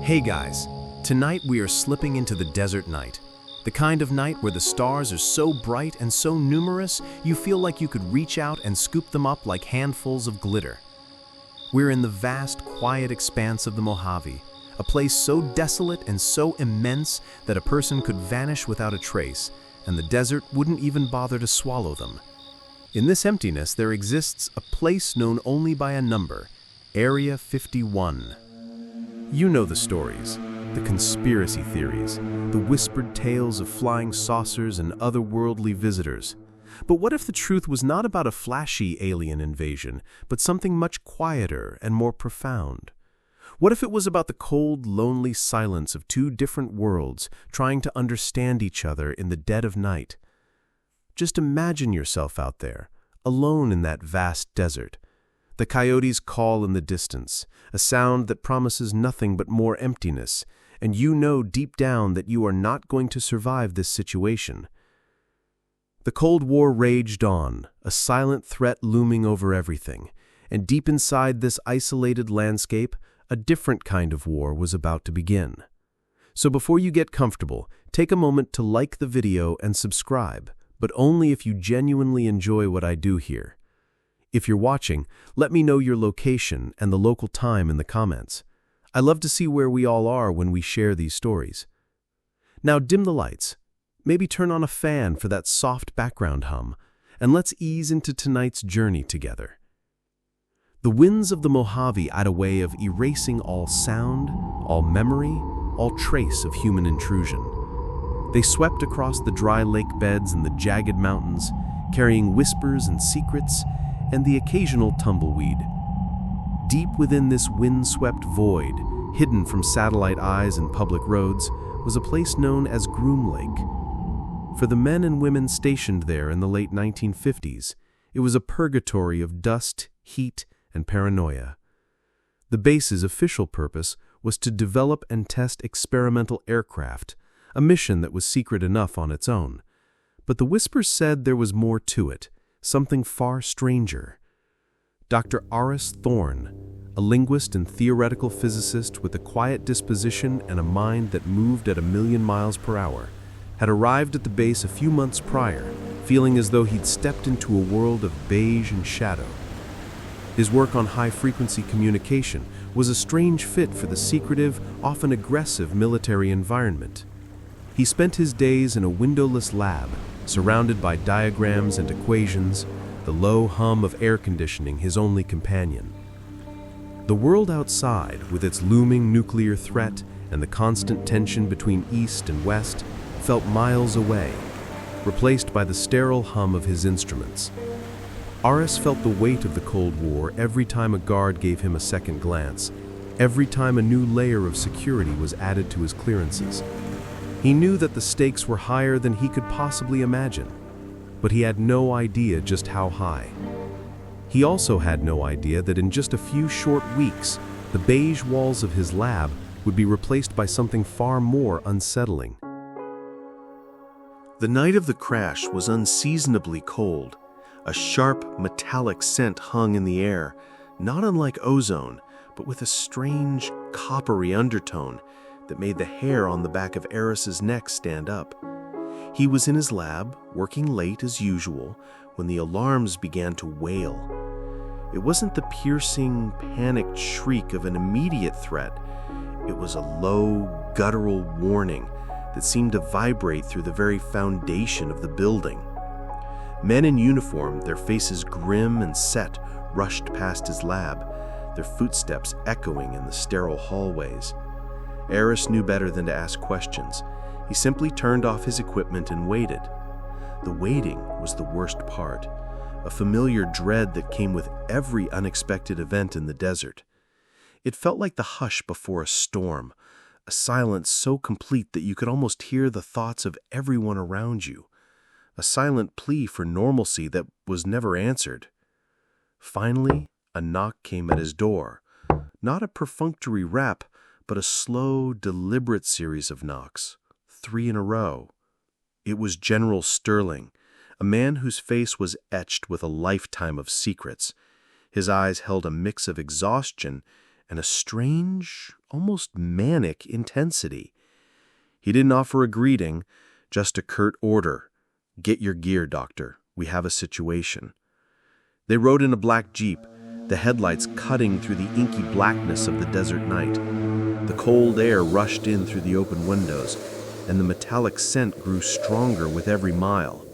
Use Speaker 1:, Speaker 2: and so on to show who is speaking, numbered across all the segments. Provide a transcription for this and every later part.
Speaker 1: Hey guys, tonight we are slipping into the desert night. The kind of night where the stars are so bright and so numerous, you feel like you could reach out and scoop them up like handfuls of glitter. We're in the vast, quiet expanse of the Mojave, a place so desolate and so immense that a person could vanish without a trace, and the desert wouldn't even bother to swallow them. In this emptiness, there exists a place known only by a number, Area 51. You know the stories, the conspiracy theories, the whispered tales of flying saucers and otherworldly visitors. But what if the truth was not about a flashy alien invasion, but something much quieter and more profound? What if it was about the cold, lonely silence of two different worlds trying to understand each other in the dead of night? Just imagine yourself out there, alone in that vast desert. The coyotes call in the distance, a sound that promises nothing but more emptiness, and you know deep down that you are not going to survive this situation. The Cold War raged on, a silent threat looming over everything, and deep inside this isolated landscape, a different kind of war was about to begin. So before you get comfortable, take a moment to like the video and subscribe, but only if you genuinely enjoy what I do here. If you're watching, let me know your location and the local time in the comments. I love to see where we all are when we share these stories. Now dim the lights, maybe turn on a fan for that soft background hum, and let's ease into tonight's journey together. The winds of the Mojave had a way of erasing all sound, all memory, all trace of human intrusion. They swept across the dry lake beds and the jagged mountains, carrying whispers and secrets, and the occasional tumbleweed. Deep within this wind-swept void, hidden from satellite eyes and public roads, was a place known as Groom Lake. For the men and women stationed there in the late 1950s, it was a purgatory of dust, heat, and paranoia. The base's official purpose was to develop and test experimental aircraft, a mission that was secret enough on its own. But the whispers said there was more to it, something far stranger. Dr. Aris Thorne, a linguist and theoretical physicist with a quiet disposition and a mind that moved at 1,000,000 miles per hour, had arrived at the base a few months prior, feeling as though he'd stepped into a world of beige and shadow. His work on high-frequency communication was a strange fit for the secretive, often aggressive military environment. He spent his days in a windowless lab, surrounded by diagrams and equations, the low hum of air conditioning his only companion. The world outside, with its looming nuclear threat and the constant tension between East and West, felt miles away, replaced by the sterile hum of his instruments. Aris felt the weight of the Cold War every time a guard gave him a second glance, every time a new layer of security was added to his clearances. He knew that the stakes were higher than he could possibly imagine, but he had no idea just how high. He also had no idea that in just a few short weeks, the beige walls of his lab would be replaced by something far more unsettling. The night of the crash was unseasonably cold. A sharp, metallic scent hung in the air, not unlike ozone, but with a strange, coppery undertone that made the hair on the back of Aris's neck stand up. He was in his lab, working late as usual, when the alarms began to wail. It wasn't the piercing, panicked shriek of an immediate threat. It was a low, guttural warning that seemed to vibrate through the very foundation of the building. Men in uniform, their faces grim and set, rushed past his lab, their footsteps echoing in the sterile hallways. Aris knew better than to ask questions. He simply turned off his equipment and waited. The waiting was the worst part, a familiar dread that came with every unexpected event in the desert. It felt like the hush before a storm, a silence so complete that you could almost hear the thoughts of everyone around you, a silent plea for normalcy that was never answered. Finally, a knock came at his door, not a perfunctory rap, but a slow, deliberate series of knocks, 3 in a row. It was General Sterling, a man whose face was etched with a lifetime of secrets. His eyes held a mix of exhaustion
Speaker 2: and a strange, almost manic intensity. He didn't offer a greeting, just a curt order. "Get your gear, Doctor. We have a situation." They rode in a black Jeep, the headlights cutting through the inky blackness of the desert night. The cold air rushed in through the open windows, and the metallic scent grew stronger with every mile.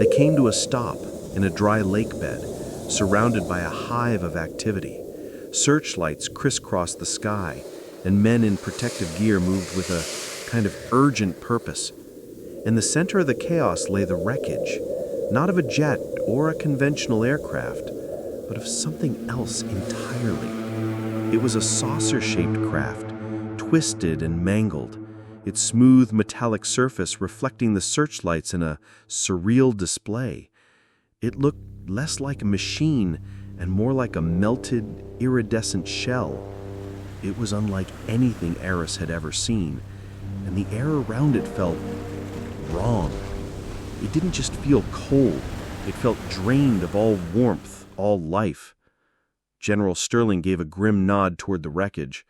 Speaker 2: They came to a stop in a dry lake bed, surrounded by a hive of activity. Searchlights crisscrossed the sky, and men in protective gear moved with a kind of urgent purpose. In the center of the chaos lay the wreckage, not of a jet or a conventional aircraft, but of something else entirely. It was a saucer-shaped craft, twisted and mangled, its smooth metallic surface reflecting the searchlights in a surreal display. It looked less like a machine and more like a melted, iridescent shell. It was unlike anything Eris had ever seen, and the air around it felt wrong. It didn't just feel cold, it felt drained of all warmth, all life. General Sterling gave a grim nod toward the wreckage.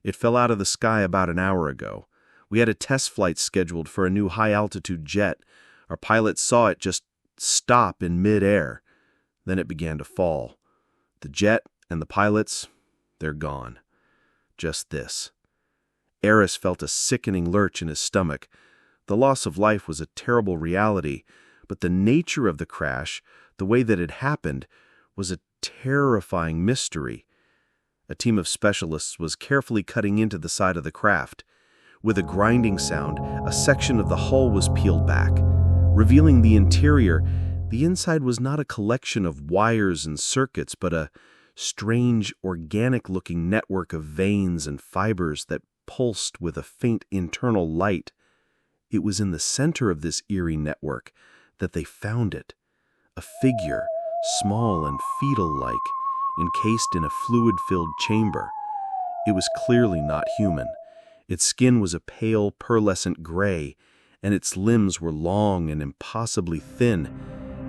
Speaker 2: "It fell out of the sky about an hour ago. We had a test flight scheduled for a new high-altitude jet. Our pilots saw it just stop in mid-air. Then it began to fall. The jet and the pilots, they're gone. Just this." Eris felt a sickening lurch in his stomach. The loss of life was a terrible reality, but the nature of the crash, the way that it happened, was a terrifying mystery. A team of specialists was carefully cutting into the side of the craft. With a grinding sound, a section of the hull was peeled back, revealing the interior. The inside was not a collection of wires and circuits, but a strange, organic-looking network of veins and fibers that pulsed with a faint internal light. It was in the center of this eerie network that they found it, a figure, small and fetal-like, encased in a fluid-filled chamber. It was clearly not human. Its skin was a pale, pearlescent gray, and its limbs were long and impossibly thin.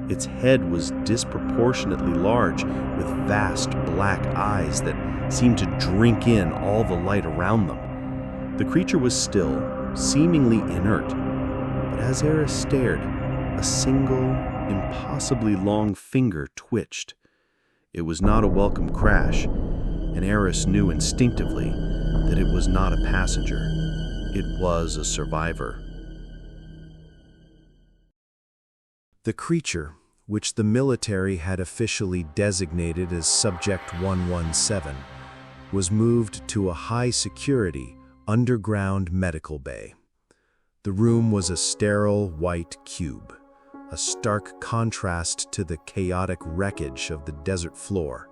Speaker 2: Its head was disproportionately large, with vast black eyes that seemed to drink in all the light around them. The creature was still, seemingly inert, but as Eris stared, a single, impossibly long finger twitched. It was not a welcome crash, and Eris knew instinctively that it was not a passenger. It was a survivor.
Speaker 1: The creature, which the military had officially designated as Subject 117, was moved to a high-security, underground medical bay. The room was a sterile white cube, a stark contrast to the chaotic wreckage of the desert floor.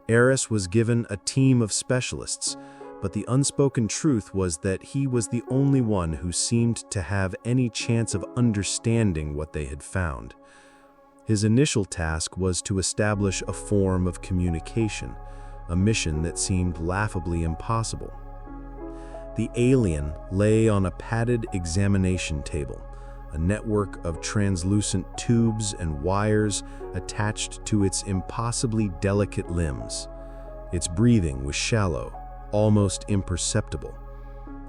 Speaker 1: Eris was given a team of specialists, but the unspoken truth was that he was the only one who seemed to have any chance of understanding what they had found. His initial task was to establish a form of communication, a mission that seemed laughably impossible. The alien lay on a padded examination table, a network of translucent tubes and wires attached to its impossibly delicate limbs. Its breathing was shallow, almost imperceptible.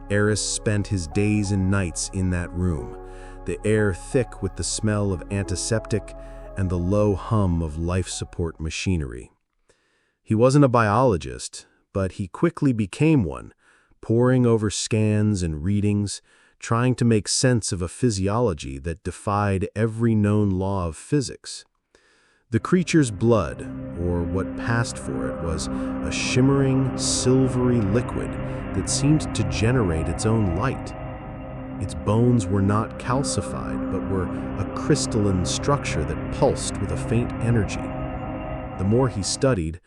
Speaker 1: Eris spent his days and nights in that room, the air thick with the smell of antiseptic and the low hum of life support machinery. He wasn't a biologist, but he quickly became one, poring over scans and readings, trying to make sense of a physiology that defied every known law of physics. The creature's blood, or what passed for it, was a shimmering, silvery liquid that seemed to generate its own light. Its bones were not calcified, but were a crystalline structure that pulsed with a faint energy. The more he studied,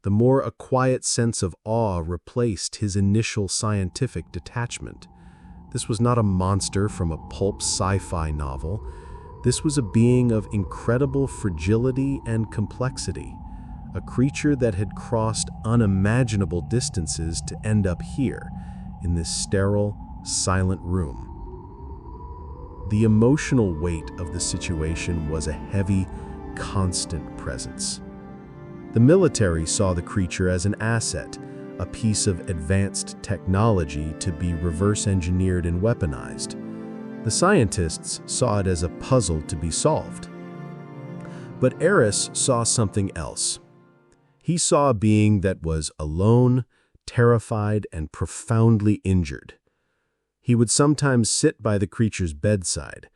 Speaker 1: the more a quiet sense of awe replaced his initial scientific detachment. This was not a monster from a pulp sci-fi novel. This was a being of incredible fragility and complexity, a creature that had crossed unimaginable distances to end up here, in this sterile, silent room. The emotional weight of the situation was a heavy, constant presence. The military saw the creature as an asset,
Speaker 2: a piece of advanced technology to be reverse-engineered and weaponized. The scientists saw it as a puzzle to be solved. But Eris saw something else. He saw a being that was alone, terrified, and profoundly injured. He would sometimes sit by the creature's bedside,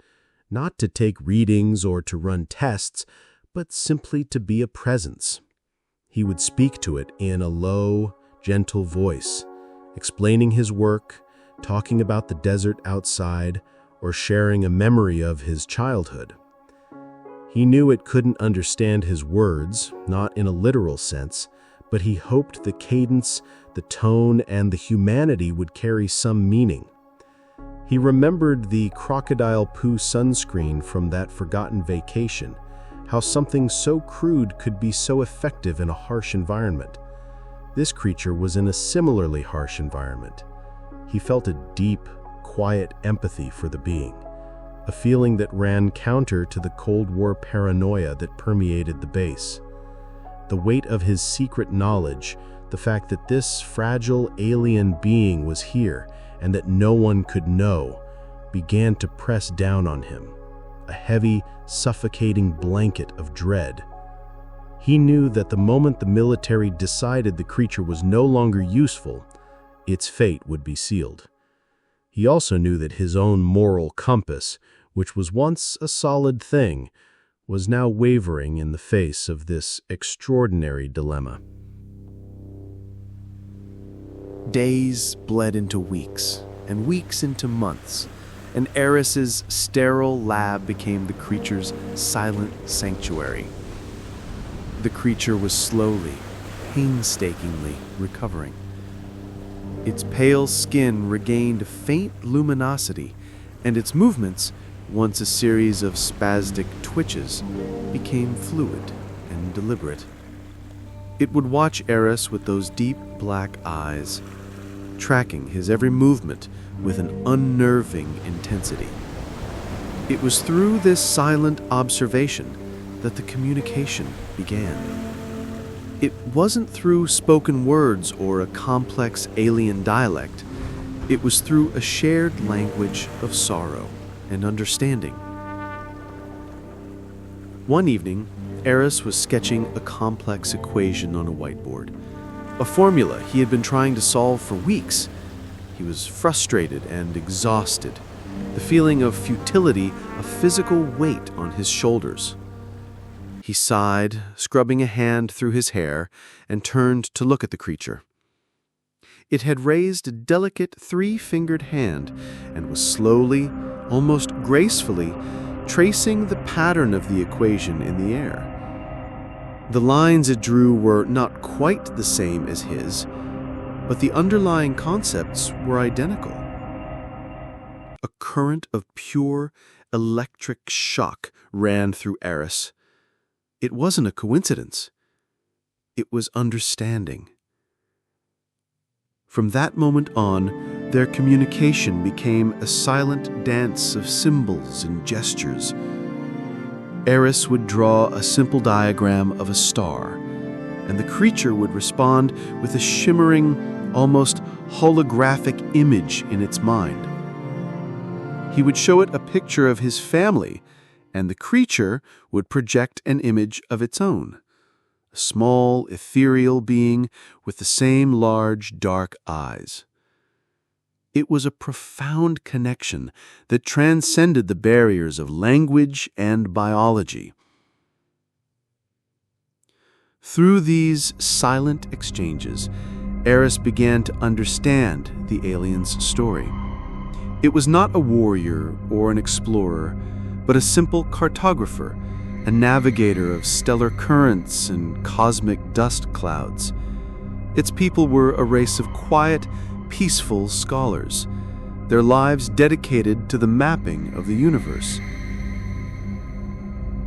Speaker 2: not to take readings or to run tests, but simply to be a presence. He would speak to it in a low, gentle voice, explaining his work, talking about the desert outside, or sharing a memory of his childhood. He knew it couldn't understand his words, not in a literal sense, but he hoped the cadence, the tone, and the humanity would carry some meaning. He remembered the crocodile poo sunscreen from that forgotten vacation, how something so crude could be so effective in a harsh environment. This creature was in a similarly harsh environment. He felt a deep, quiet empathy for the being, a feeling that ran counter to the Cold War paranoia that permeated the base. The weight of his secret knowledge, the fact that this fragile alien being was here and that no one could know, began to press down on him, a heavy, suffocating blanket of dread. He knew that the moment the military decided the creature was no longer useful, its fate would be sealed. He also knew that his own moral compass, which was once a solid thing, was now wavering in the face of this extraordinary dilemma.
Speaker 1: Days bled into weeks, and weeks into months, and Eris's sterile lab became the creature's silent sanctuary. The creature was slowly, painstakingly recovering. Its pale skin regained a faint luminosity, and its movements, once a series of spastic twitches, became fluid and deliberate. It would watch Eris with those deep black eyes, tracking his every movement with an unnerving intensity. It was through this silent observation that the communication began. It wasn't through spoken words or a complex alien dialect. It was through a shared language of sorrow and understanding. One evening, Eris was sketching a complex equation on a whiteboard, a formula he had been trying to solve for weeks. He was frustrated and exhausted, the feeling of futility a physical weight on his shoulders. He sighed, scrubbing a hand through his hair, and turned to look at the creature. It had raised a delicate three-fingered hand and was slowly, almost gracefully, tracing the pattern of the equation in the air. The lines it drew were not quite the same as his, but the underlying concepts were identical. A current of pure electric shock ran through Eris. It wasn't a coincidence. It was understanding. From that moment on, their communication became a silent dance of symbols and gestures. Eris would draw a simple diagram of a star, and the creature would respond with a shimmering, almost holographic image in its mind. He would show it a picture of his family, and the creature would project an image of its own, a small, ethereal being with the same large, dark eyes. It was a profound connection that transcended the barriers of language and biology. Through these silent exchanges, Eris began to understand the alien's story. It was not a warrior or an explorer, but a simple cartographer, a navigator of stellar currents and cosmic dust clouds. Its people were a race of quiet, peaceful scholars, their lives dedicated to the mapping of the universe.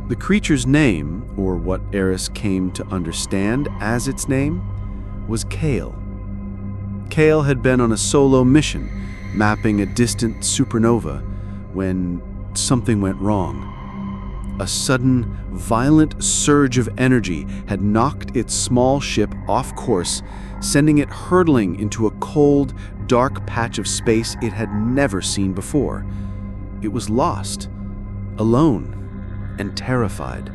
Speaker 1: The creature's name, or what Eris came to understand as its name, was Kale. Kale had been on a solo mission, mapping a distant supernova, when something went wrong. A sudden, violent surge of energy had knocked its small ship off course,
Speaker 2: sending it hurtling into a cold, dark patch of space it had never seen before. It was lost, alone, and terrified.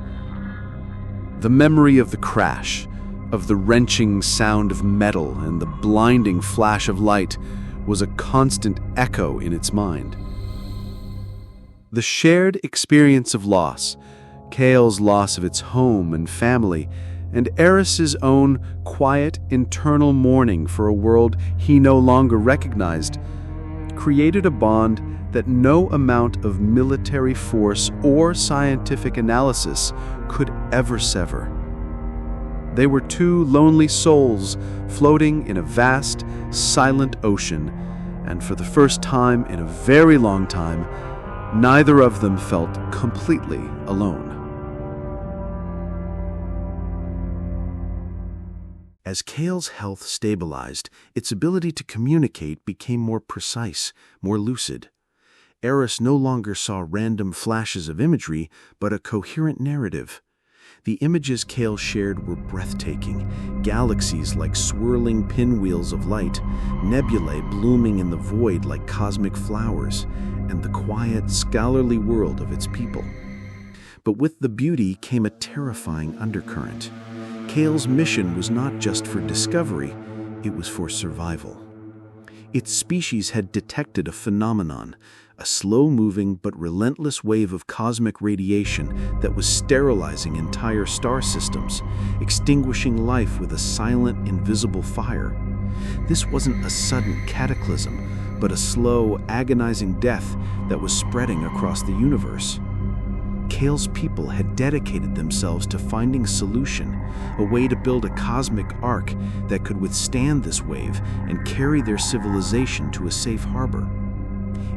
Speaker 2: The memory of the crash, of the wrenching sound of metal and the blinding flash of light, was a constant echo in its mind. The shared experience of loss, Cale's loss of its home and family, and Eris's own quiet internal mourning for a world he no longer recognized, created a bond that no amount of military force or scientific analysis could ever sever. They were two lonely souls floating in a vast, silent ocean, and for the first time in a very long time, neither of them felt completely alone. As Cale's health stabilized, its ability to communicate became more precise, more lucid. Eris no longer saw random flashes of imagery, but a coherent narrative. The images Cale shared were breathtaking, galaxies like swirling pinwheels of light, nebulae blooming in the void like cosmic flowers, and the quiet, scholarly world of its people. But with the beauty came a terrifying undercurrent. Cale's mission was not just for discovery, it was for survival. Its species had detected a phenomenon, a slow-moving but relentless wave of cosmic radiation that was sterilizing entire star systems, extinguishing life with a silent, invisible fire. This wasn't a sudden cataclysm, but a slow, agonizing death that was spreading across the universe. Cale's people had dedicated themselves to finding a solution, a way to build a cosmic ark that could withstand this wave and carry their civilization to a safe harbor.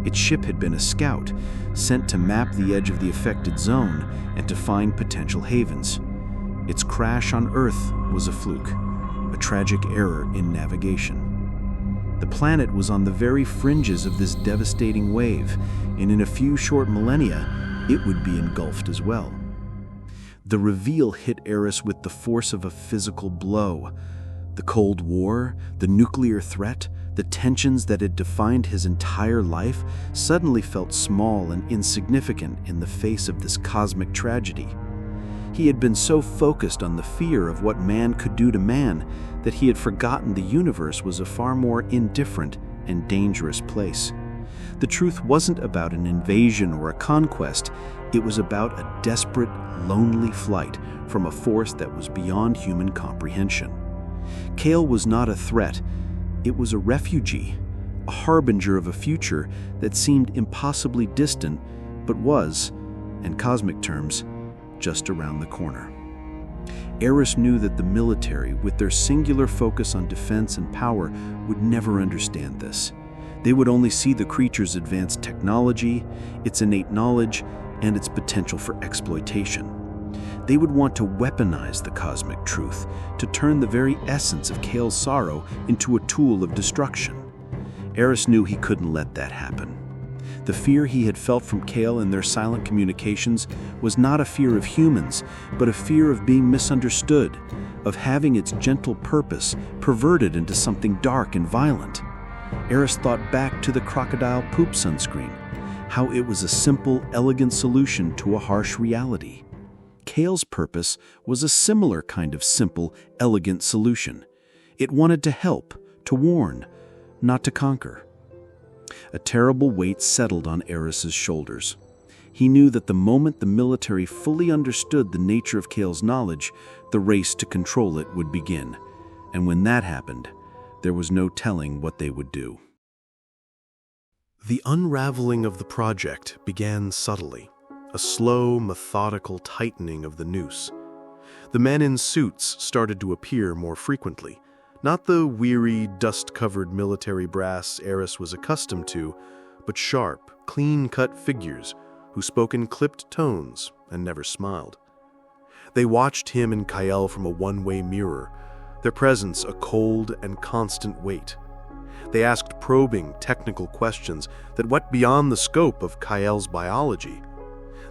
Speaker 2: Its ship had been a scout, sent to map the edge of the affected zone and to find potential havens. Its crash on Earth was a fluke, a tragic error in navigation. The planet was on the very fringes of this devastating wave, and in a few short millennia, it would be engulfed as well. The reveal hit Eris with the force of a physical blow. The Cold War, the nuclear threat, the tensions that had defined his entire life suddenly felt small and insignificant in the face of this cosmic tragedy. He had been so focused on the fear of what man could do to man that he had forgotten the universe was a far more indifferent and dangerous place. The truth wasn't about an invasion or a conquest, it was about a desperate, lonely flight from a force that was beyond human comprehension. Cale was not a threat, it was a refugee, a harbinger of a future that seemed impossibly distant, but was, in cosmic terms, just around the corner. Eris knew that the military, with their singular focus on defense and power, would never understand this. They would only see the creature's advanced technology, its innate knowledge, and its potential for exploitation. They would want to weaponize the cosmic truth, to turn the very essence of Cale's sorrow into a tool of destruction. Eris knew he couldn't let that happen. The fear he had felt from Cale in their silent communications was not a fear of humans, but a fear of being misunderstood, of having its gentle purpose perverted into something dark and violent. Eris thought back to the crocodile poop sunscreen, how it was a simple, elegant solution to a harsh reality. Cale's purpose was a similar kind of simple, elegant solution. It wanted to help, to warn, not to conquer. A terrible weight settled on Eris's shoulders. He knew that the moment the military fully understood the nature of Cale's knowledge, the race to control it would begin. And when that happened, there was no telling what they would do.
Speaker 1: The unraveling of the project began subtly, a slow, methodical tightening of the noose. The men in suits started to appear more frequently, not the weary, dust-covered military brass Eris was accustomed to, but sharp, clean-cut figures who spoke in clipped tones and never smiled. They watched him and Kyle from a one-way mirror, their presence a cold and constant weight. They asked probing, technical questions that went beyond the scope of Kyle's biology.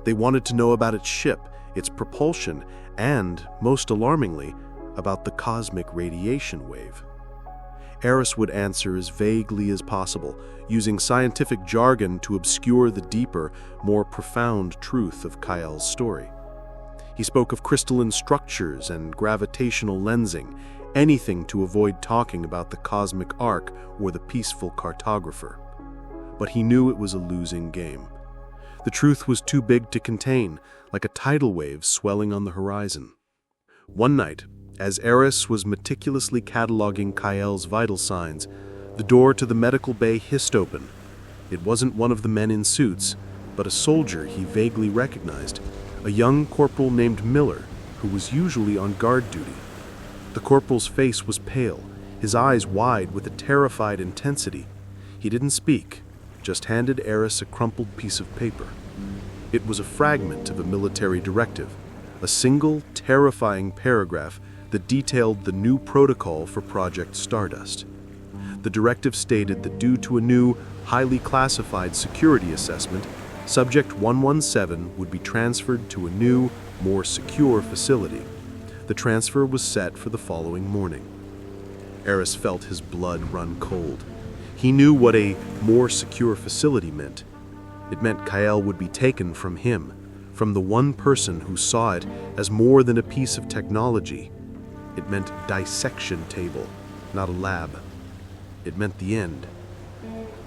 Speaker 1: They wanted to know about its ship, its propulsion, and, most alarmingly, about the cosmic radiation wave.
Speaker 2: Eris would answer as vaguely as possible, using scientific jargon to obscure the deeper, more profound truth of Kyle-'s story. He spoke of crystalline structures and gravitational lensing, anything to avoid talking about the cosmic arc or the peaceful cartographer. But he knew it was a losing game. The truth was too big to contain, like a tidal wave swelling on the horizon. One night, as Eris was meticulously cataloging Kyle-'s vital signs, the door to the medical bay hissed open. It wasn't one of the men in suits, but a soldier he vaguely recognized, a young corporal named Miller, who was usually on guard duty. The corporal's face was pale, his eyes wide with a terrified intensity. He didn't speak, just handed Eris a crumpled piece of paper. It was a fragment of a military directive, a single, terrifying paragraph that detailed the new protocol for Project Stardust. The directive stated that due to a new, highly classified security assessment, Subject 117 would be transferred to a new, more secure facility. The transfer was set for the following morning. Eris felt his blood run cold. He knew what a more secure facility meant. It meant Kyle would be taken from him, from the one person who saw it as more than a piece of technology. It meant dissection table, not a lab. It meant the end.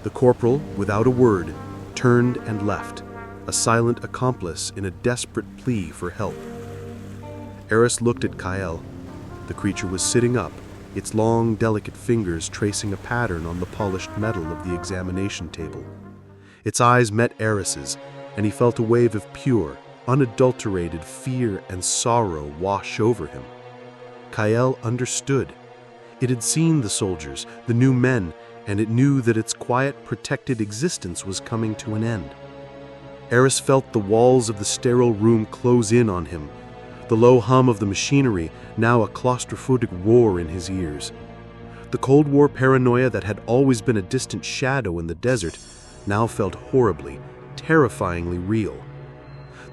Speaker 2: The corporal, without a word, turned and left, a silent accomplice in a desperate plea for help. Eris looked at Kyle. The creature was sitting up, its long, delicate fingers tracing a pattern on the polished metal of the examination table. Its eyes met Eris's, and he felt a wave of pure, unadulterated fear and sorrow wash over him. Kyle understood. It had seen the soldiers, the new men, and it knew that its quiet, protected existence was coming to an end. Eris felt the walls of the sterile room close in on him, the low hum of the machinery now a claustrophobic roar in his ears. The Cold War paranoia that had always been a distant shadow in the desert now felt horribly, terrifyingly real.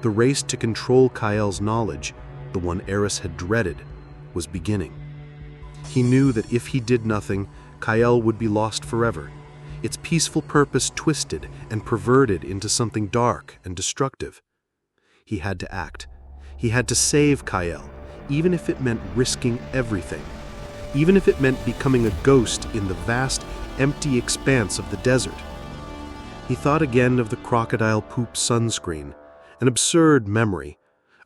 Speaker 2: The race to control Kyle-'s knowledge, the one Eris had dreaded, was beginning. He knew that if he did nothing, Kyle would be lost forever, its peaceful purpose twisted and perverted into something dark and destructive. He had to act. He had to save Kyle, even if it meant risking everything, even if it meant becoming a ghost in the vast, empty expanse of the desert. He thought again of the crocodile poop sunscreen, an absurd memory,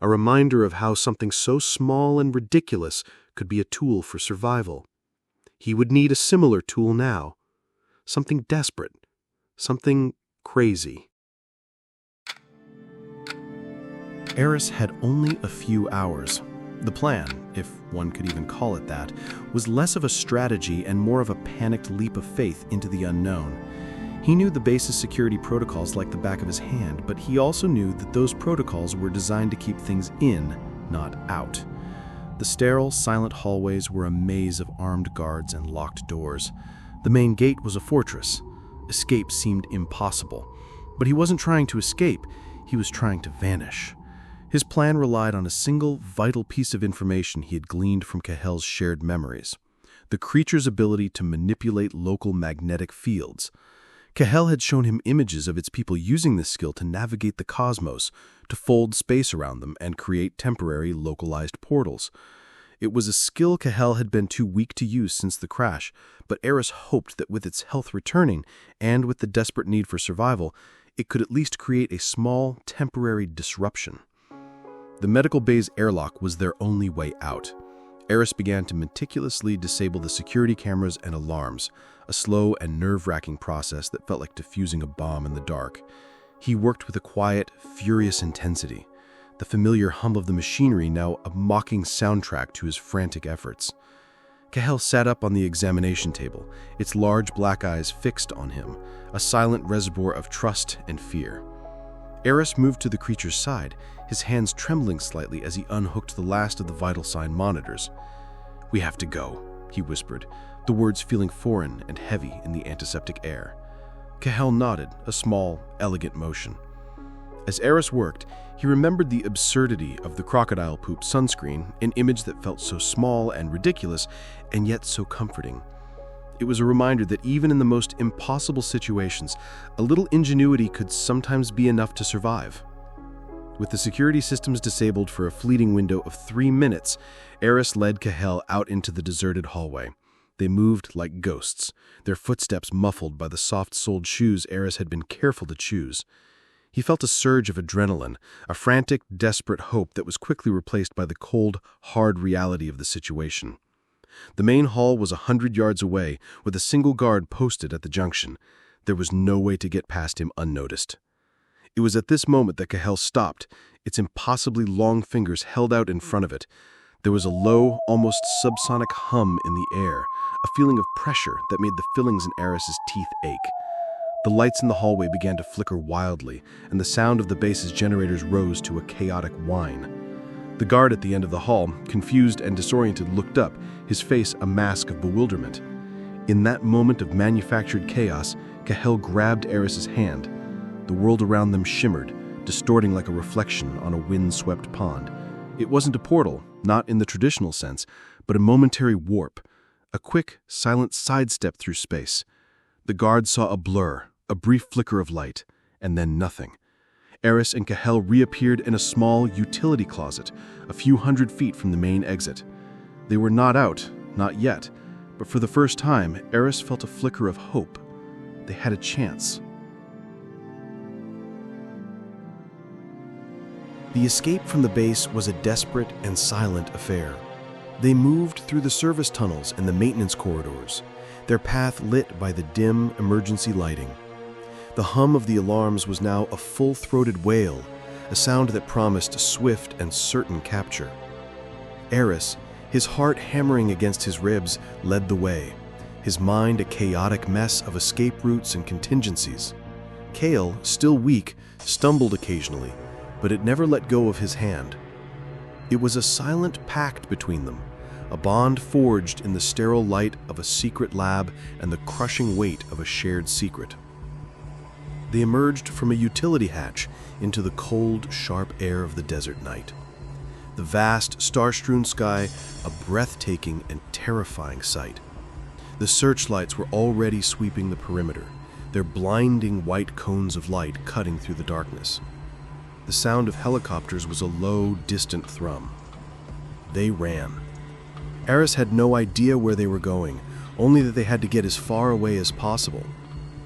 Speaker 2: a reminder of how something so small and ridiculous could be a tool for survival. He would need a similar tool now, something desperate, something crazy.
Speaker 1: Eris had only a few hours. The plan, if one could even call it that, was less of a strategy and more of a panicked leap of faith into the unknown. He knew the base's security protocols like the back of his hand, but he also knew that those protocols were designed to keep things in, not out. The sterile, silent hallways were a maze of armed guards and locked doors. The main gate was a fortress. Escape seemed impossible. But he wasn't trying to escape, he was trying to vanish. His plan relied on a single, vital piece of information he had gleaned from Cahel's shared memories: the creature's ability to manipulate local magnetic fields. Cahel had shown him images of its people using this skill to navigate the cosmos, to fold space around them and create temporary, localized portals. It was a skill Cahel had been too weak to use since the crash, but Eris hoped that with its health returning, and with the desperate need for survival, it could at least create a small, temporary disruption. The medical bay's airlock was their only way out. Eris began to meticulously disable the security cameras and alarms, a slow and nerve-wracking process that felt like defusing a bomb in the dark. He worked with a quiet, furious intensity, the familiar hum of the machinery now a mocking soundtrack to his frantic efforts. Cahel sat up on the examination table, its large black eyes fixed on him, a silent reservoir of trust and fear. Eris moved to the creature's side, his hands trembling slightly as he unhooked the last of the vital sign monitors. "We have to go," he whispered, the words feeling foreign and heavy in the antiseptic air. Cahel nodded, a small, elegant motion. As Eris worked, he remembered the absurdity of the crocodile poop sunscreen, an image that felt so small and ridiculous, and yet so comforting.
Speaker 2: It was a reminder that even in the most impossible situations, a little ingenuity could sometimes be enough to survive. With the security systems disabled for a fleeting window of 3 minutes, Eris led Cahel out into the deserted hallway. They moved like ghosts, their footsteps muffled by the soft-soled shoes Eris had been careful to choose. He felt a surge of adrenaline, a frantic, desperate hope that was quickly replaced by the cold, hard reality of the situation. The main hall was 100 yards away, with a single guard posted at the junction. There was no way to get past him unnoticed. It was at this moment that Cahel stopped, its impossibly long fingers held out in front of it. There was a low, almost subsonic hum in the air, a feeling of pressure that made the fillings in Eris's teeth ache. The lights in the hallway began to flicker wildly, and the sound of the base's generators rose to a chaotic whine. The guard at the end of the hall, confused and disoriented, looked up, his face a mask of bewilderment. In that moment of manufactured chaos, Cahel grabbed Eris's hand. The world around them shimmered, distorting like a reflection on a wind-swept pond. It wasn't a portal, not in the traditional sense, but a momentary warp, a quick, silent sidestep through space. The guard saw a blur, a brief flicker of light, and then nothing. Eris and Cahel reappeared in a small utility closet, a few hundred feet from the main exit. They were not out, not yet, but for the first time, Eris felt a flicker of hope. They had a chance.
Speaker 1: The escape from the base was a desperate and silent affair. They moved through the service tunnels and the maintenance corridors, their path lit by the dim emergency lighting. The hum of the alarms was now a full-throated wail, a sound that promised swift and certain capture. Eris, his heart hammering against his ribs, led the way, his mind a chaotic mess of escape routes and contingencies. Cahel, still weak, stumbled occasionally, but it never let go of his hand. It was a silent pact between them, a bond forged in the sterile light of a secret lab and the crushing weight of a shared secret. They emerged from a utility hatch into the cold, sharp air of the desert night. The vast, star-strewn sky, a breathtaking and terrifying sight. The searchlights were already sweeping the perimeter, their blinding white cones of light cutting through the darkness. The sound of helicopters was a low, distant thrum. They ran. Eris had no idea where they were going, only that they had to get as far away as possible.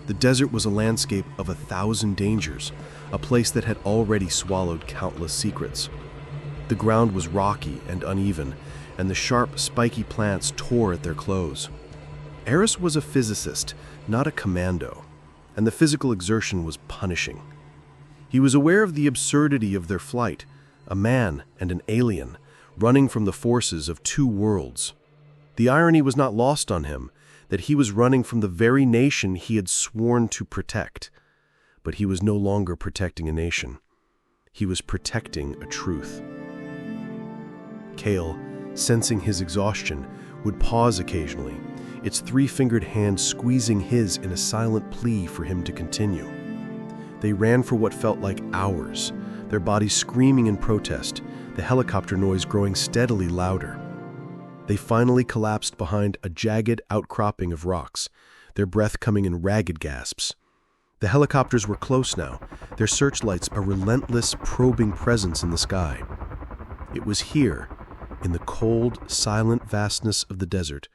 Speaker 1: The desert was a landscape of 1,000 dangers, a place that had already swallowed countless secrets. The ground was rocky and uneven, and the sharp, spiky plants tore at their clothes. Eris was a physicist, not a commando, and the physical exertion was punishing. He was aware of the absurdity of their flight, a man and an alien, running from the forces of 2 worlds. The irony was not lost on him, that he was running from the very nation he had sworn to protect. But he was no longer protecting a nation. He was protecting a truth. Cahel, sensing his exhaustion, would pause occasionally, its 3-fingered hand squeezing his in a silent plea for him to continue. They ran for what felt like hours, their bodies screaming in protest, the helicopter noise growing steadily louder. They finally collapsed behind a jagged outcropping of rocks, their breath coming in ragged gasps. The helicopters were close now, their searchlights a relentless, probing presence in the sky. It was here, in the cold, silent vastness of the desert,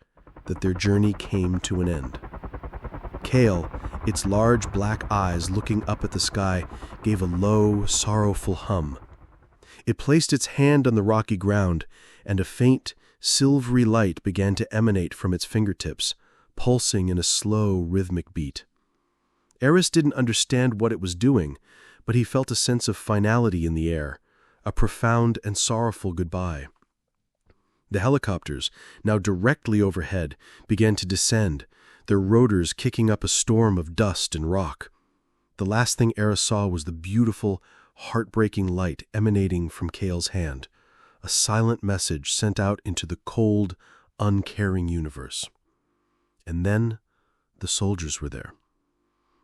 Speaker 1: that their journey came to an end. Cahel, its large black eyes looking up at the sky, gave a low, sorrowful hum. It placed its hand on the rocky ground, and a faint, silvery light began to emanate from its fingertips, pulsing in a slow, rhythmic beat. Eris didn't understand what it was doing, but he felt a sense of finality in the air, a profound and sorrowful goodbye. The helicopters, now directly overhead, began to descend, their rotors kicking up a storm of dust and rock. The last thing Eris saw was the beautiful, heartbreaking light emanating from Cahel's hand, a silent message sent out into the cold, uncaring universe. And then the soldiers were there.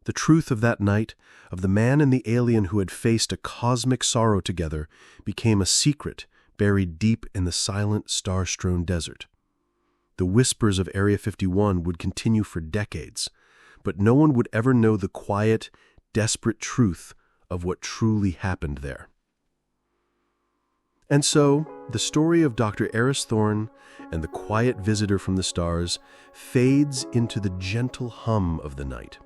Speaker 1: The truth of that night, of the man and the alien who had faced a cosmic sorrow together, became a secret buried deep in the silent, star-strewn desert.
Speaker 2: The whispers of Area 51 would continue for decades, but no one would ever know the quiet, desperate truth of what truly happened there. And so, the story of Dr. Eris Thorne and the quiet visitor from the stars fades into the gentle hum of the night.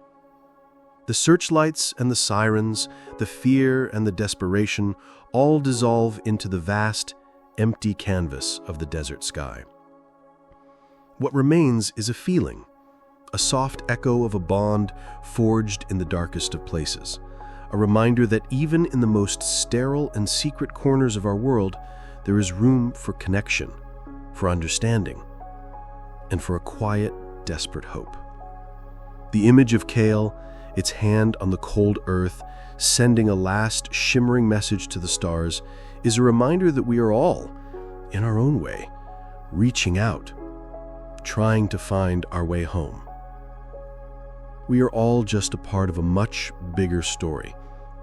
Speaker 2: The searchlights and the sirens, the fear and the desperation all dissolve into the vast, empty canvas of the desert sky. What remains is a feeling, a soft echo of a bond forged in the darkest of places, a reminder that even in the most sterile and secret corners of our world, there is room for connection, for understanding, and for a quiet, desperate hope. The image of Kale, its hand on the cold earth, sending a last shimmering message to the stars, is a reminder that we are all, in our own way, reaching out, trying to find our way home. We are all just a part of a much bigger story,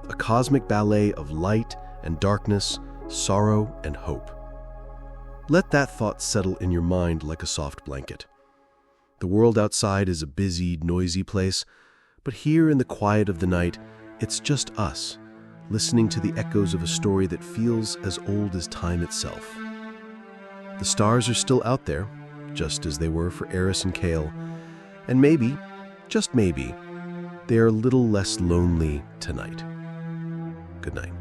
Speaker 2: a cosmic ballet of light and darkness, sorrow and hope. Let that thought settle in your mind like a soft blanket. The world outside is a busy, noisy place, but here in the quiet of the night, it's just us, listening to the echoes of a story that feels as old as time itself. The stars are still out there, just as they were for Eris and Kale, and maybe, just maybe, they are a little less lonely tonight. Good night.